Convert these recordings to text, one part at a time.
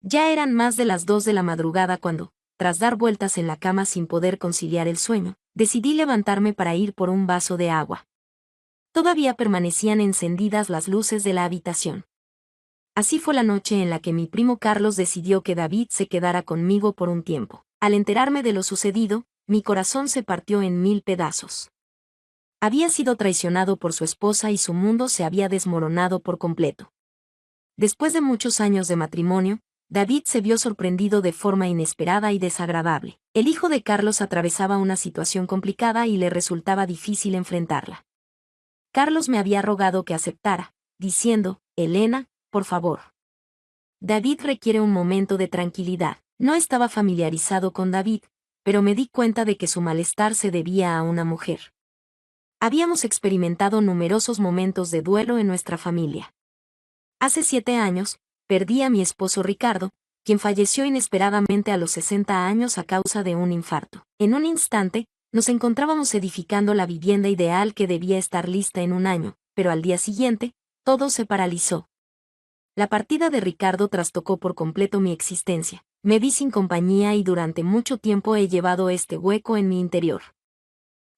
Ya eran más de las 2 de la madrugada cuando, tras dar vueltas en la cama sin poder conciliar el sueño, decidí levantarme para ir por un vaso de agua. Todavía permanecían encendidas las luces de la habitación. Así fue la noche en la que mi primo Carlos decidió que David se quedara conmigo por un tiempo. Al enterarme de lo sucedido, mi corazón se partió en 1000 pedazos. Había sido traicionado por su esposa y su mundo se había desmoronado por completo. Después de muchos años de matrimonio, David se vio sorprendido de forma inesperada y desagradable. El hijo de Carlos atravesaba una situación complicada y le resultaba difícil enfrentarla. Carlos me había rogado que aceptara, diciendo: Elena, por favor. David requiere un momento de tranquilidad. No estaba familiarizado con David, pero me di cuenta de que su malestar se debía a una mujer. Habíamos experimentado numerosos momentos de duelo en nuestra familia. Hace 7 años, perdí a mi esposo Ricardo, quien falleció inesperadamente a los 60 años a causa de un infarto. En un instante, nos encontrábamos edificando la vivienda ideal que debía estar lista en un año, pero al día siguiente, todo se paralizó. La partida de Ricardo trastocó por completo mi existencia. Me vi sin compañía y durante mucho tiempo he llevado este hueco en mi interior.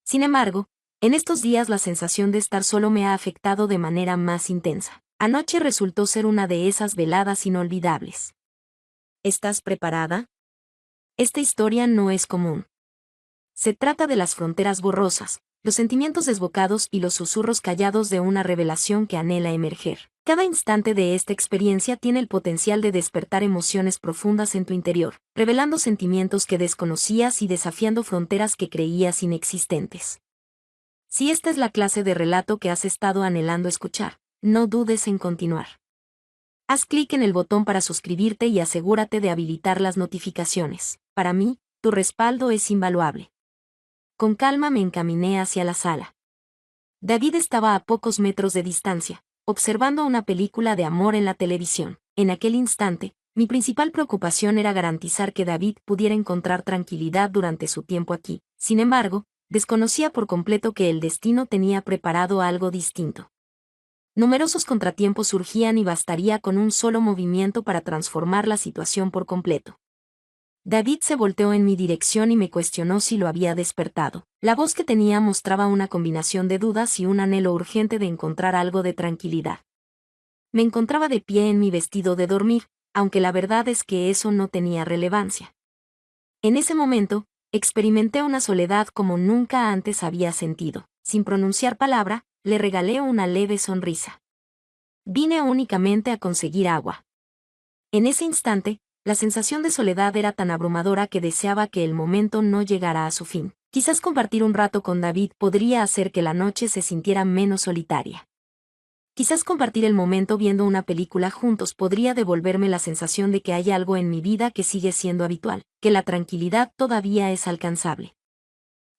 Sin embargo, en estos días la sensación de estar solo me ha afectado de manera más intensa. Anoche resultó ser una de esas veladas inolvidables. ¿Estás preparada? Esta historia no es común. Se trata de las fronteras borrosas, los sentimientos desbocados y los susurros callados de una revelación que anhela emerger. Cada instante de esta experiencia tiene el potencial de despertar emociones profundas en tu interior, revelando sentimientos que desconocías y desafiando fronteras que creías inexistentes. Si esta es la clase de relato que has estado anhelando escuchar, no dudes en continuar. Haz clic en el botón para suscribirte y asegúrate de habilitar las notificaciones. Para mí, tu respaldo es invaluable. Con calma me encaminé hacia la sala. David estaba a pocos metros de distancia, observando una película de amor en la televisión. En aquel instante, mi principal preocupación era garantizar que David pudiera encontrar tranquilidad durante su tiempo aquí. Sin embargo, desconocía por completo que el destino tenía preparado algo distinto. Numerosos contratiempos surgían y bastaría con un solo movimiento para transformar la situación por completo. David se volteó en mi dirección y me cuestionó si lo había despertado. La voz que tenía mostraba una combinación de dudas y un anhelo urgente de encontrar algo de tranquilidad. Me encontraba de pie en mi vestido de dormir, aunque la verdad es que eso no tenía relevancia. En ese momento, experimenté una soledad como nunca antes había sentido. Sin pronunciar palabra, le regalé una leve sonrisa. Vine únicamente a conseguir agua. En ese instante, la sensación de soledad era tan abrumadora que deseaba que el momento no llegara a su fin. Quizás compartir un rato con David podría hacer que la noche se sintiera menos solitaria. Quizás compartir el momento viendo una película juntos podría devolverme la sensación de que hay algo en mi vida que sigue siendo habitual, que la tranquilidad todavía es alcanzable.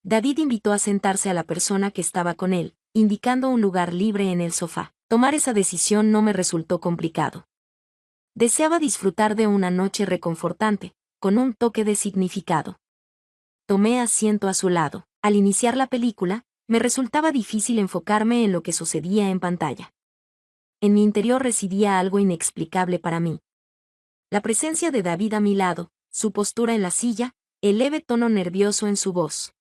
David invitó a sentarse a la persona que estaba con él, indicando un lugar libre en el sofá. Tomar esa decisión no me resultó complicado. Deseaba disfrutar de una noche reconfortante, con un toque de significado. Tomé asiento a su lado. Al iniciar la película, me resultaba difícil enfocarme en lo que sucedía en pantalla. En mi interior residía algo inexplicable para mí. La presencia de David a mi lado, su postura en la silla, el leve tono nervioso en su voz.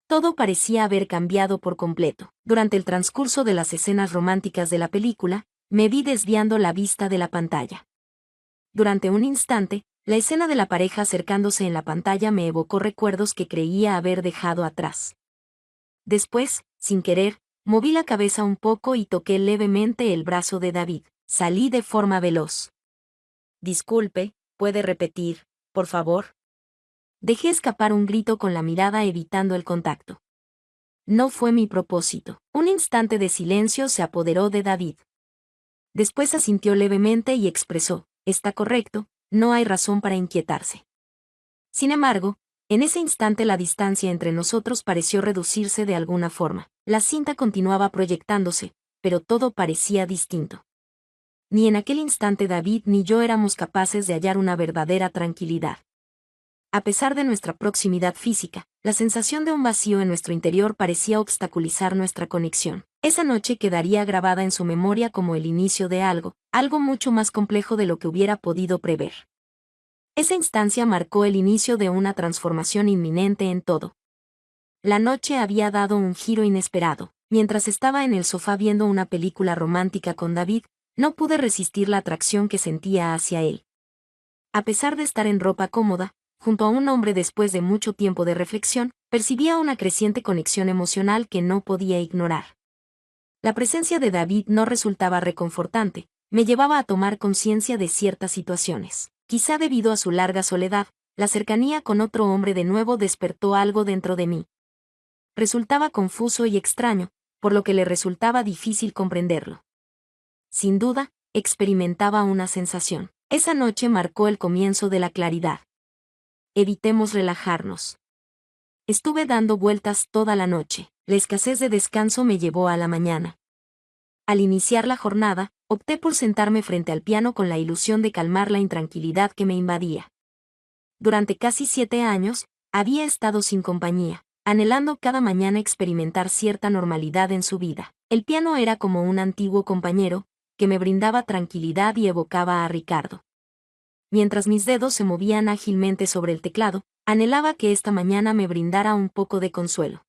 Todo parecía haber cambiado por completo. Durante el transcurso de las escenas románticas de la película, me vi desviando la vista de la pantalla. Durante un instante, la escena de la pareja acercándose en la pantalla me evocó recuerdos que creía haber dejado atrás. Después, sin querer, moví la cabeza un poco y toqué levemente el brazo de David. Salí de forma veloz. Disculpe, ¿puede repetir, por favor? Dejé escapar un grito con la mirada evitando el contacto. No fue mi propósito. Un instante de silencio se apoderó de David. Después asintió levemente y expresó: está correcto, no hay razón para inquietarse. Sin embargo, en ese instante la distancia entre nosotros pareció reducirse de alguna forma. La cinta continuaba proyectándose, pero todo parecía distinto. Ni en aquel instante David ni yo éramos capaces de hallar una verdadera tranquilidad. A pesar de nuestra proximidad física, la sensación de un vacío en nuestro interior parecía obstaculizar nuestra conexión. Esa noche quedaría grabada en su memoria como el inicio de algo mucho más complejo de lo que hubiera podido prever. Esa instancia marcó el inicio de una transformación inminente en todo. La noche había dado un giro inesperado. Mientras estaba en el sofá viendo una película romántica con David, no pude resistir la atracción que sentía hacia él. A pesar de estar en ropa cómoda, junto a un hombre después de mucho tiempo de reflexión, percibía una creciente conexión emocional que no podía ignorar. La presencia de David no resultaba reconfortante, me llevaba a tomar conciencia de ciertas situaciones. Quizá debido a su larga soledad, la cercanía con otro hombre de nuevo despertó algo dentro de mí. Resultaba confuso y extraño, por lo que le resultaba difícil comprenderlo. Sin duda, experimentaba una sensación. Esa noche marcó el comienzo de la claridad. Evitemos relajarnos. Estuve dando vueltas toda la noche. La escasez de descanso me llevó a la mañana. Al iniciar la jornada, opté por sentarme frente al piano con la ilusión de calmar la intranquilidad que me invadía. Durante casi 7 años, había estado sin compañía, anhelando cada mañana experimentar cierta normalidad en su vida. El piano era como un antiguo compañero, que me brindaba tranquilidad y evocaba a Ricardo. Mientras mis dedos se movían ágilmente sobre el teclado, anhelaba que esta mañana me brindara un poco de consuelo.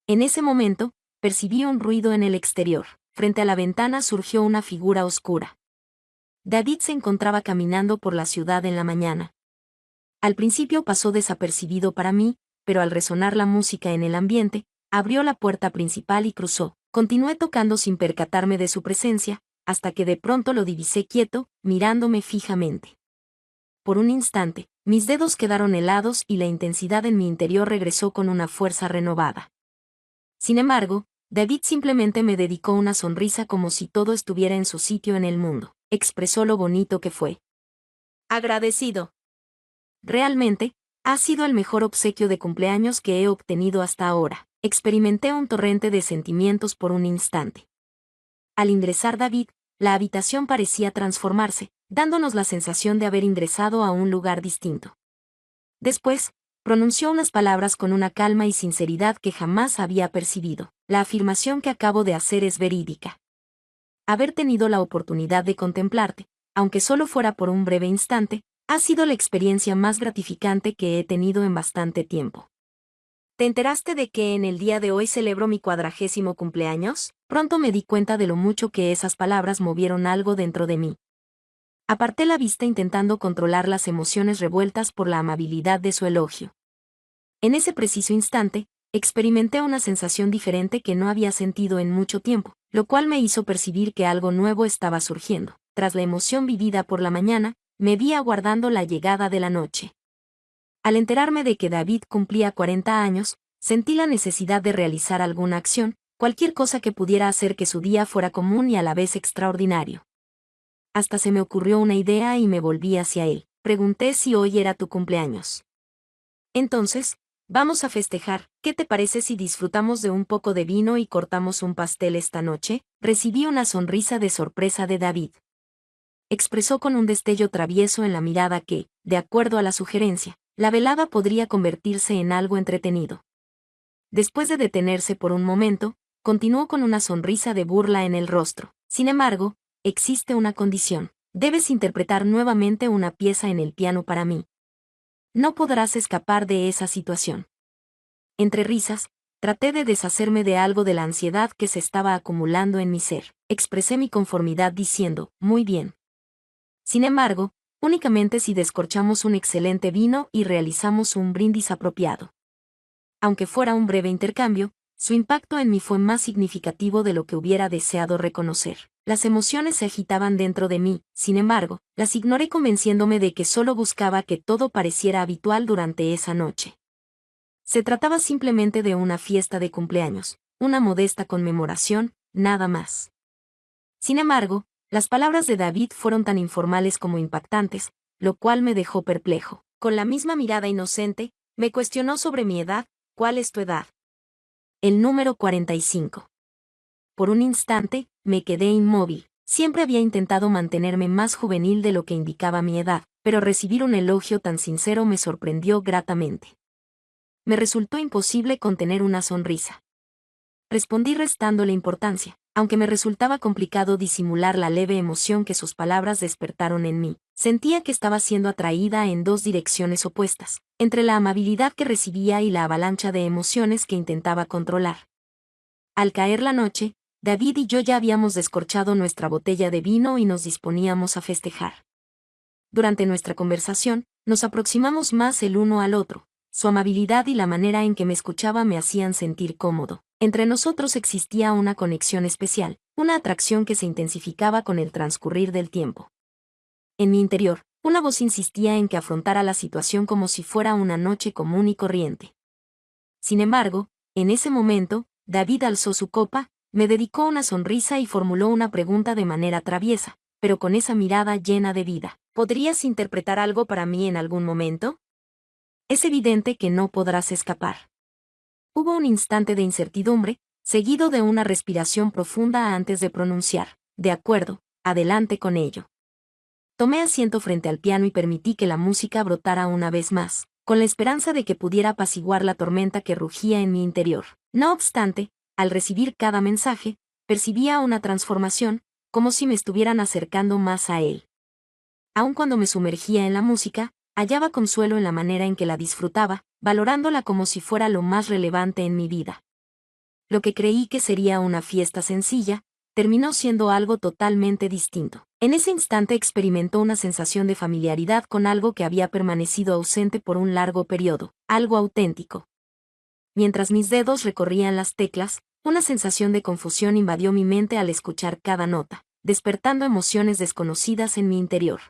En ese momento, percibí un ruido en el exterior. Frente a la ventana surgió una figura oscura. David se encontraba caminando por la ciudad en la mañana. Al principio pasó desapercibido para mí, pero al resonar la música en el ambiente, abrió la puerta principal y cruzó. Continué tocando sin percatarme de su presencia, hasta que de pronto lo divisé quieto, mirándome fijamente. Por un instante, mis dedos quedaron helados y la intensidad en mi interior regresó con una fuerza renovada. Sin embargo, David simplemente me dedicó una sonrisa como si todo estuviera en su sitio en el mundo. Expresó lo bonito que fue. Agradecido. Realmente, ha sido el mejor obsequio de cumpleaños que he obtenido hasta ahora. Experimenté un torrente de sentimientos por un instante. Al ingresar David, la habitación parecía transformarse, dándonos la sensación de haber ingresado a un lugar distinto. Después, pronunció unas palabras con una calma y sinceridad que jamás había percibido. La afirmación que acabo de hacer es verídica. Haber tenido la oportunidad de contemplarte, aunque solo fuera por un breve instante, ha sido la experiencia más gratificante que he tenido en bastante tiempo. ¿Te enteraste de que en el día de hoy celebro mi 40º cumpleaños? Pronto me di cuenta de lo mucho que esas palabras movieron algo dentro de mí. Aparté la vista intentando controlar las emociones revueltas por la amabilidad de su elogio. En ese preciso instante, experimenté una sensación diferente que no había sentido en mucho tiempo, lo cual me hizo percibir que algo nuevo estaba surgiendo. Tras la emoción vivida por la mañana, me vi aguardando la llegada de la noche. Al enterarme de que David cumplía 40 años, sentí la necesidad de realizar alguna acción, cualquier cosa que pudiera hacer que su día fuera común y a la vez extraordinario. Hasta se me ocurrió una idea y me volví hacia él. Pregunté si hoy era tu cumpleaños. Entonces, vamos a festejar. ¿Qué te parece si disfrutamos de un poco de vino y cortamos un pastel esta noche? Recibí una sonrisa de sorpresa de David. Expresó con un destello travieso en la mirada que, de acuerdo a la sugerencia, la velada podría convertirse en algo entretenido. Después de detenerse por un momento, continuó con una sonrisa de burla en el rostro. Sin embargo, existe una condición. Debes interpretar nuevamente una pieza en el piano para mí. No podrás escapar de esa situación. Entre risas, traté de deshacerme de algo de la ansiedad que se estaba acumulando en mi ser. Expresé mi conformidad diciendo, muy bien. Sin embargo, únicamente si descorchamos un excelente vino y realizamos un brindis apropiado. Aunque fuera un breve intercambio, su impacto en mí fue más significativo de lo que hubiera deseado reconocer. Las emociones se agitaban dentro de mí, sin embargo, las ignoré convenciéndome de que solo buscaba que todo pareciera habitual durante esa noche. Se trataba simplemente de una fiesta de cumpleaños, una modesta conmemoración, nada más. Sin embargo, las palabras de David fueron tan informales como impactantes, lo cual me dejó perplejo. Con la misma mirada inocente, me cuestionó sobre mi edad. ¿Cuál es tu edad? El número 45. Por un instante, me quedé inmóvil. Siempre había intentado mantenerme más juvenil de lo que indicaba mi edad, pero recibir un elogio tan sincero me sorprendió gratamente. Me resultó imposible contener una sonrisa. respondí restándole importancia, aunque me resultaba complicado disimular la leve emoción que sus palabras despertaron en mí. Sentía que estaba siendo atraída en dos direcciones opuestas, entre la amabilidad que recibía y la avalancha de emociones que intentaba controlar. Al caer la noche, David y yo ya habíamos descorchado nuestra botella de vino y nos disponíamos a festejar. Durante nuestra conversación, nos aproximamos más el uno al otro. Su amabilidad y la manera en que me escuchaba me hacían sentir cómodo. Entre nosotros existía una conexión especial, una atracción que se intensificaba con el transcurrir del tiempo. En mi interior, una voz insistía en que afrontara la situación como si fuera una noche común y corriente. Sin embargo, en ese momento, David alzó su copa, me dedicó una sonrisa y formuló una pregunta de manera traviesa, pero con esa mirada llena de vida. ¿Podrías interpretar algo para mí en algún momento? Es evidente que no podrás escapar. Hubo un instante de incertidumbre, seguido de una respiración profunda antes de pronunciar: de acuerdo, adelante con ello. Tomé asiento frente al piano y permití que la música brotara una vez más, con la esperanza de que pudiera apaciguar la tormenta que rugía en mi interior. No obstante, al recibir cada mensaje, percibía una transformación, como si me estuvieran acercando más a él. Aun cuando me sumergía en la música, hallaba consuelo en la manera en que la disfrutaba, valorándola como si fuera lo más relevante en mi vida. Lo que creí que sería una fiesta sencilla, terminó siendo algo totalmente distinto. En ese instante experimentó una sensación de familiaridad con algo que había permanecido ausente por un largo periodo, algo auténtico. Mientras mis dedos recorrían las teclas, una sensación de confusión invadió mi mente al escuchar cada nota, despertando emociones desconocidas en mi interior.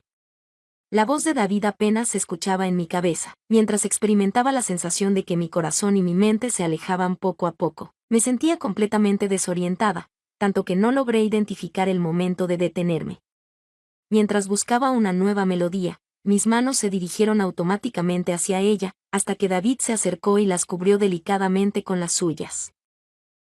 La voz de David apenas se escuchaba en mi cabeza, mientras experimentaba la sensación de que mi corazón y mi mente se alejaban poco a poco. Me sentía completamente desorientada, tanto que no logré identificar el momento de detenerme. Mientras buscaba una nueva melodía, mis manos se dirigieron automáticamente hacia ella, hasta que David se acercó y las cubrió delicadamente con las suyas.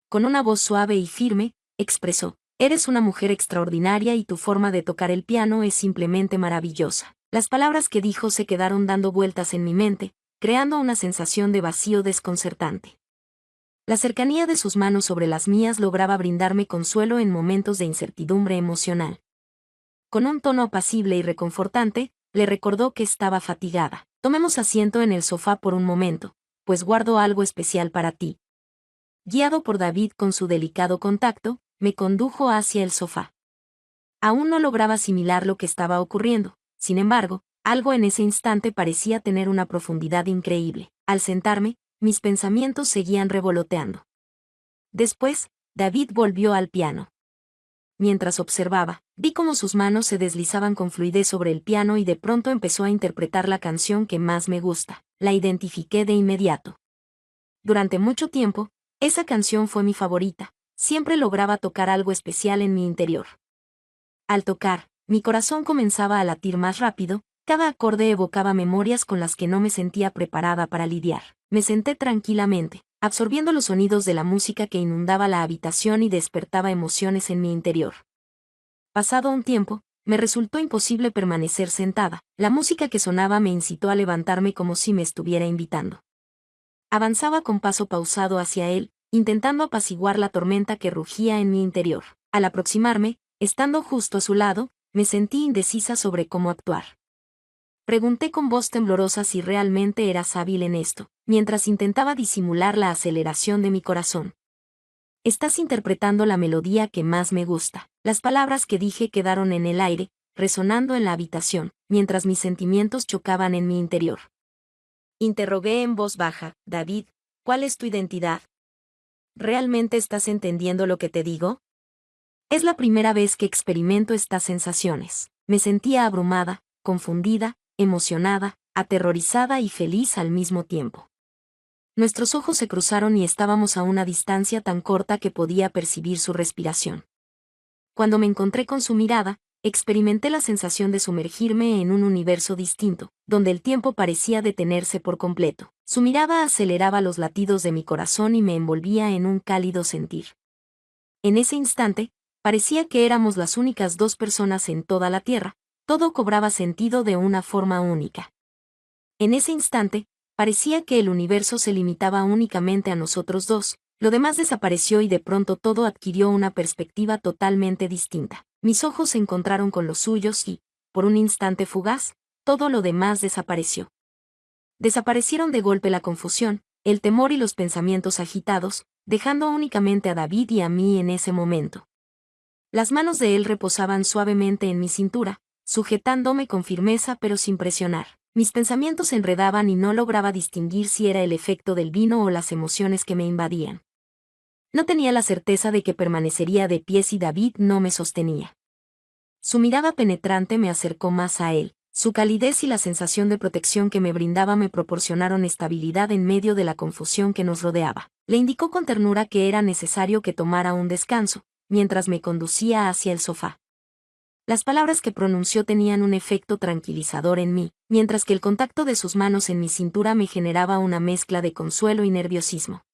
Con una voz suave y firme, expresó: «Eres una mujer extraordinaria y tu forma de tocar el piano es simplemente maravillosa». Las palabras que dijo se quedaron dando vueltas en mi mente, creando una sensación de vacío desconcertante. La cercanía de sus manos sobre las mías lograba brindarme consuelo en momentos de incertidumbre emocional. Con un tono apacible y reconfortante, le recordó que estaba fatigada. «Tomemos asiento en el sofá por un momento, pues guardo algo especial para ti». Guiado por David con su delicado contacto, me condujo hacia el sofá. Aún no lograba asimilar lo que estaba ocurriendo. Sin embargo, algo en ese instante parecía tener una profundidad increíble. Al sentarme, mis pensamientos seguían revoloteando. Después, David volvió al piano. Mientras observaba, vi cómo sus manos se deslizaban con fluidez sobre el piano y de pronto empezó a interpretar la canción que más me gusta. La identifiqué de inmediato. Durante mucho tiempo, esa canción fue mi favorita. Siempre lograba tocar algo especial en mi interior. Al tocar, mi corazón comenzaba a latir más rápido, cada acorde evocaba memorias con las que no me sentía preparada para lidiar. Me senté tranquilamente, absorbiendo los sonidos de la música que inundaba la habitación y despertaba emociones en mi interior. Pasado un tiempo, me resultó imposible permanecer sentada. La música que sonaba me incitó a levantarme como si me estuviera invitando. Avanzaba con paso pausado hacia él, intentando apaciguar la tormenta que rugía en mi interior. Al aproximarme, estando justo a su lado, me sentí indecisa sobre cómo actuar. Pregunté con voz temblorosa si realmente eras hábil en esto, mientras intentaba disimular la aceleración de mi corazón. «Estás interpretando la melodía que más me gusta». Las palabras que dije quedaron en el aire, resonando en la habitación, mientras mis sentimientos chocaban en mi interior. Interrogué en voz baja: «David, ¿cuál es tu identidad? ¿Realmente estás entendiendo lo que te digo?» Es la primera vez que experimento estas sensaciones. Me sentía abrumada, confundida, emocionada, aterrorizada y feliz al mismo tiempo. Nuestros ojos se cruzaron y estábamos a una distancia tan corta que podía percibir su respiración. Cuando me encontré con su mirada, experimenté la sensación de sumergirme en un universo distinto, donde el tiempo parecía detenerse por completo. Su mirada aceleraba los latidos de mi corazón y me envolvía en un cálido sentir. En ese instante, parecía que éramos las únicas dos personas en toda la Tierra. Todo cobraba sentido de una forma única. En ese instante, parecía que el universo se limitaba únicamente a nosotros dos, Lo demás desapareció y de pronto todo adquirió una perspectiva totalmente distinta. Mis ojos se encontraron con los suyos y, por un instante fugaz, todo lo demás desapareció. Desaparecieron de golpe la confusión, el temor y los pensamientos agitados, dejando únicamente a David y a mí en ese momento. Las manos de él reposaban suavemente en mi cintura, sujetándome con firmeza pero sin presionar. Mis pensamientos se enredaban y no lograba distinguir si era el efecto del vino o las emociones que me invadían. No tenía la certeza de que permanecería de pie si David no me sostenía. Su mirada penetrante me acercó más a él. Su calidez y la sensación de protección que me brindaba me proporcionaron estabilidad en medio de la confusión que nos rodeaba. Le indicó con ternura que era necesario que tomara un descanso, mientras me conducía hacia el sofá. Las palabras que pronunció tenían un efecto tranquilizador en mí, mientras que el contacto de sus manos en mi cintura me generaba una mezcla de consuelo y nerviosismo.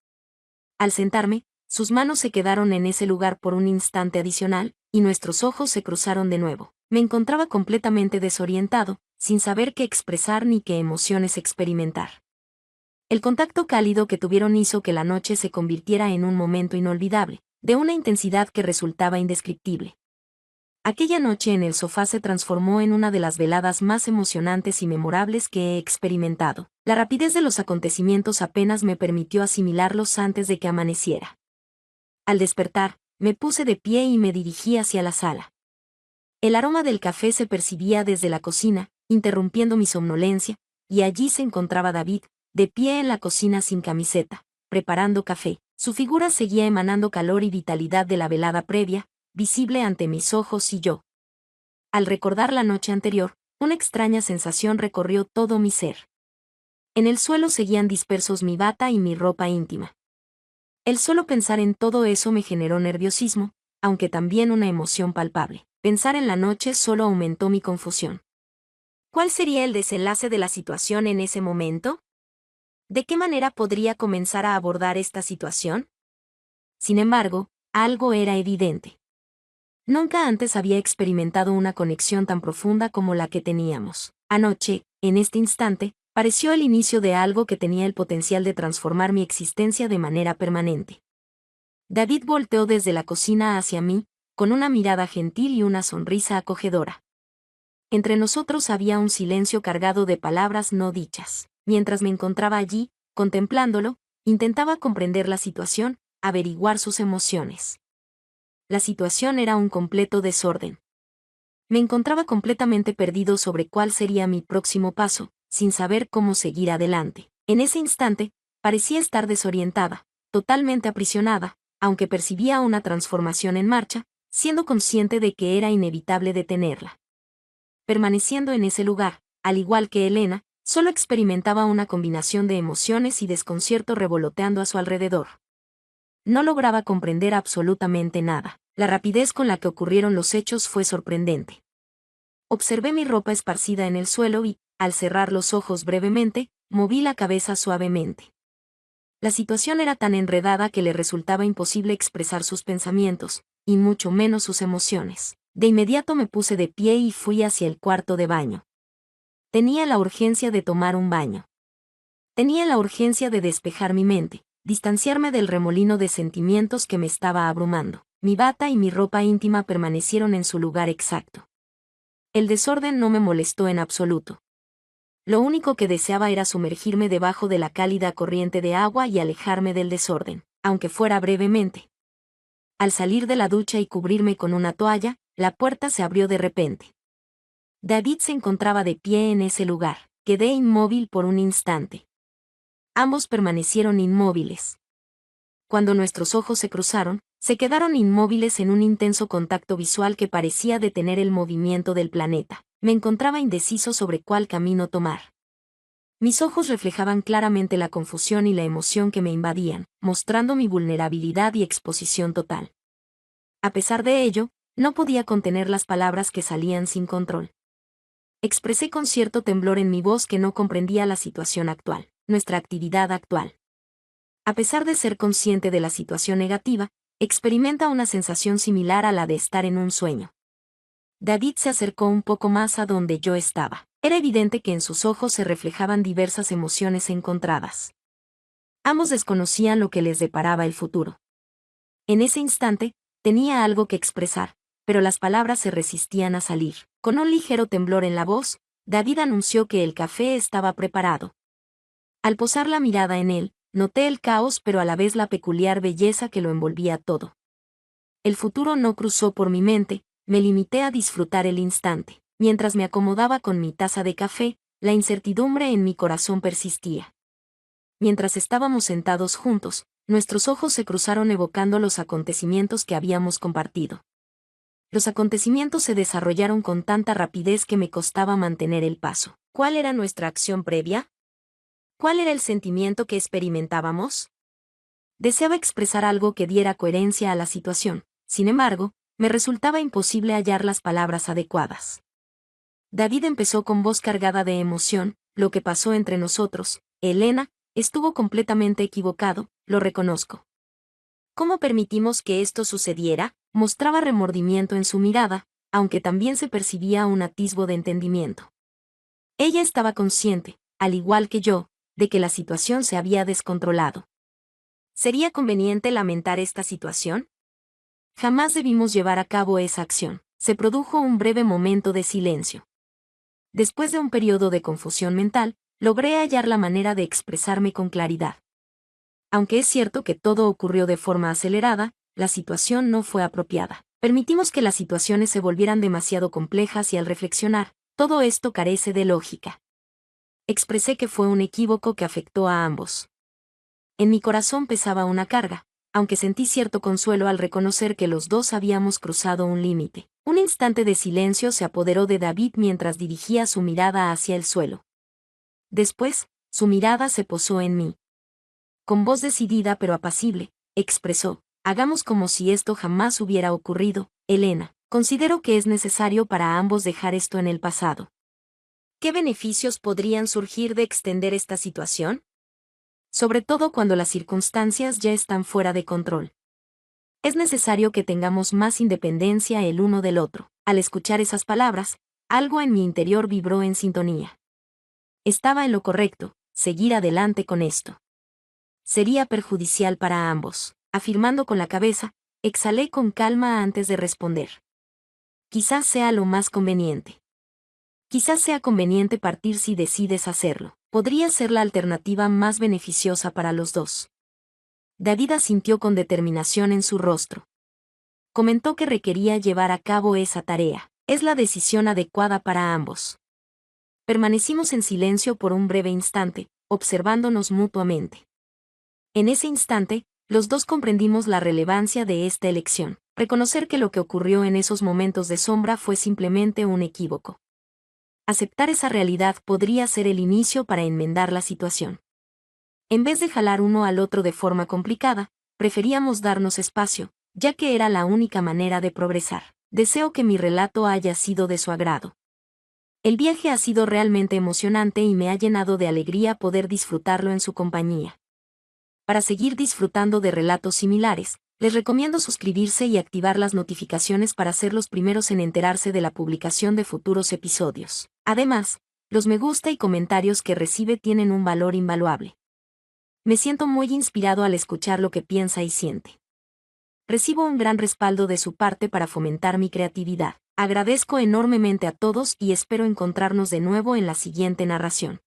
Al sentarme, sus manos se quedaron en ese lugar por un instante adicional, y nuestros ojos se cruzaron de nuevo. Me encontraba completamente desorientado, sin saber qué expresar ni qué emociones experimentar. El contacto cálido que tuvieron hizo que la noche se convirtiera en un momento inolvidable, de una intensidad que resultaba indescriptible. Aquella noche en el sofá se transformó en una de las veladas más emocionantes y memorables que he experimentado. La rapidez de los acontecimientos apenas me permitió asimilarlos antes de que amaneciera. Al despertar, me puse de pie y me dirigí hacia la sala. El aroma del café se percibía desde la cocina, interrumpiendo mi somnolencia, y allí se encontraba David, de pie en la cocina sin camiseta, preparando café. Su figura seguía emanando calor y vitalidad de la velada previa, visible ante mis ojos y yo. Al recordar la noche anterior, una extraña sensación recorrió todo mi ser. En el suelo seguían dispersos mi bata y mi ropa íntima. El solo pensar en todo eso me generó nerviosismo, aunque también una emoción palpable. Pensar en la noche solo aumentó mi confusión. ¿Cuál sería el desenlace de la situación en ese momento? ¿De qué manera podría comenzar a abordar esta situación? Sin embargo, algo era evidente. Nunca antes había experimentado una conexión tan profunda como la que teníamos. Anoche, en este instante, pareció el inicio de algo que tenía el potencial de transformar mi existencia de manera permanente. David volteó desde la cocina hacia mí, con una mirada gentil y una sonrisa acogedora. Entre nosotros había un silencio cargado de palabras no dichas. Mientras me encontraba allí, contemplándolo, intentaba comprender la situación, averiguar sus emociones. La situación era un completo desorden. Me encontraba completamente perdido sobre cuál sería mi próximo paso, sin saber cómo seguir adelante. En ese instante, parecía estar desorientada, totalmente aprisionada, aunque percibía una transformación en marcha, siendo consciente de que era inevitable detenerla. Permaneciendo en ese lugar, al igual que Elena, solo experimentaba una combinación de emociones y desconcierto revoloteando a su alrededor. No lograba comprender absolutamente nada. La rapidez con la que ocurrieron los hechos fue sorprendente. Observé mi ropa esparcida en el suelo y, al cerrar los ojos brevemente, moví la cabeza suavemente. La situación era tan enredada que le resultaba imposible expresar sus pensamientos, y mucho menos sus emociones. De inmediato me puse de pie y fui hacia el cuarto de baño. Tenía la urgencia de tomar un baño. Tenía la urgencia de despejar mi mente, distanciarme del remolino de sentimientos que me estaba abrumando. Mi bata y mi ropa íntima permanecieron en su lugar exacto. El desorden no me molestó en absoluto. Lo único que deseaba era sumergirme debajo de la cálida corriente de agua y alejarme del desorden, aunque fuera brevemente. Al salir de la ducha y cubrirme con una toalla, la puerta se abrió de repente. David se encontraba de pie en ese lugar. Quedé inmóvil por un instante. Ambos permanecieron inmóviles. Cuando nuestros ojos se cruzaron, se quedaron inmóviles en un intenso contacto visual que parecía detener el movimiento del planeta. Me encontraba indeciso sobre cuál camino tomar. Mis ojos reflejaban claramente la confusión y la emoción que me invadían, mostrando mi vulnerabilidad y exposición total. A pesar de ello, no podía contener las palabras que salían sin control. Expresé con cierto temblor en mi voz que no comprendía la situación actual, nuestra actividad actual. A pesar de ser consciente de la situación negativa, experimenta una sensación similar a la de estar en un sueño. David se acercó un poco más a donde yo estaba. Era evidente que en sus ojos se reflejaban diversas emociones encontradas. Ambos desconocían lo que les deparaba el futuro. En ese instante, tenía algo que expresar, pero las palabras se resistían a salir. Con un ligero temblor en la voz, David anunció que el café estaba preparado. Al posar la mirada en él, noté el caos pero a la vez la peculiar belleza que lo envolvía todo. El futuro no cruzó por mi mente, me limité a disfrutar el instante. Mientras me acomodaba con mi taza de café, la incertidumbre en mi corazón persistía. Mientras estábamos sentados juntos, nuestros ojos se cruzaron evocando los acontecimientos que habíamos compartido. Los acontecimientos se desarrollaron con tanta rapidez que me costaba mantener el paso. ¿Cuál era nuestra acción previa? ¿Cuál era el sentimiento que experimentábamos? Deseaba expresar algo que diera coherencia a la situación, sin embargo, me resultaba imposible hallar las palabras adecuadas. David empezó con voz cargada de emoción: lo que pasó entre nosotros, Elena, estuvo completamente equivocado, lo reconozco. ¿Cómo permitimos que esto sucediera? Mostraba remordimiento en su mirada, aunque también se percibía un atisbo de entendimiento. Ella estaba consciente, al igual que yo, de que la situación se había descontrolado. ¿Sería conveniente lamentar esta situación? Jamás debimos llevar a cabo esa acción. Se produjo un breve momento de silencio. Después de un periodo de confusión mental, logré hallar la manera de expresarme con claridad. Aunque es cierto que todo ocurrió de forma acelerada, la situación no fue apropiada. Permitimos que las situaciones se volvieran demasiado complejas y al reflexionar, todo esto carece de lógica. Expresé que fue un equívoco que afectó a ambos. En mi corazón pesaba una carga, aunque sentí cierto consuelo al reconocer que los dos habíamos cruzado un límite. Un instante de silencio se apoderó de David mientras dirigía su mirada hacia el suelo. Después, su mirada se posó en mí. Con voz decidida pero apacible, expresó: hagamos como si esto jamás hubiera ocurrido, Elena. Considero que es necesario para ambos dejar esto en el pasado. ¿Qué beneficios podrían surgir de extender esta situación? Sobre todo cuando las circunstancias ya están fuera de control. Es necesario que tengamos más independencia el uno del otro. Al escuchar esas palabras, algo en mi interior vibró en sintonía. Estaba en lo correcto, seguir adelante con esto. Sería perjudicial para ambos. Afirmando con la cabeza, exhalé con calma antes de responder. Quizás sea lo más conveniente. Quizás sea conveniente partir si decides hacerlo. Podría ser la alternativa más beneficiosa para los dos. David asintió con determinación en su rostro. Comentó que requería llevar a cabo esa tarea. Es la decisión adecuada para ambos. Permanecimos en silencio por un breve instante, observándonos mutuamente. En ese instante, los dos comprendimos la relevancia de esta elección. Reconocer que lo que ocurrió en esos momentos de sombra fue simplemente un equívoco. Aceptar esa realidad podría ser el inicio para enmendar la situación. En vez de jalar uno al otro de forma complicada, preferíamos darnos espacio, ya que era la única manera de progresar. Deseo que mi relato haya sido de su agrado. El viaje ha sido realmente emocionante y me ha llenado de alegría poder disfrutarlo en su compañía. Para seguir disfrutando de relatos similares, les recomiendo suscribirse y activar las notificaciones para ser los primeros en enterarse de la publicación de futuros episodios. Además, los me gusta y comentarios que recibe tienen un valor invaluable. Me siento muy inspirado al escuchar lo que piensa y siente. Recibo un gran respaldo de su parte para fomentar mi creatividad. Agradezco enormemente a todos y espero encontrarnos de nuevo en la siguiente narración.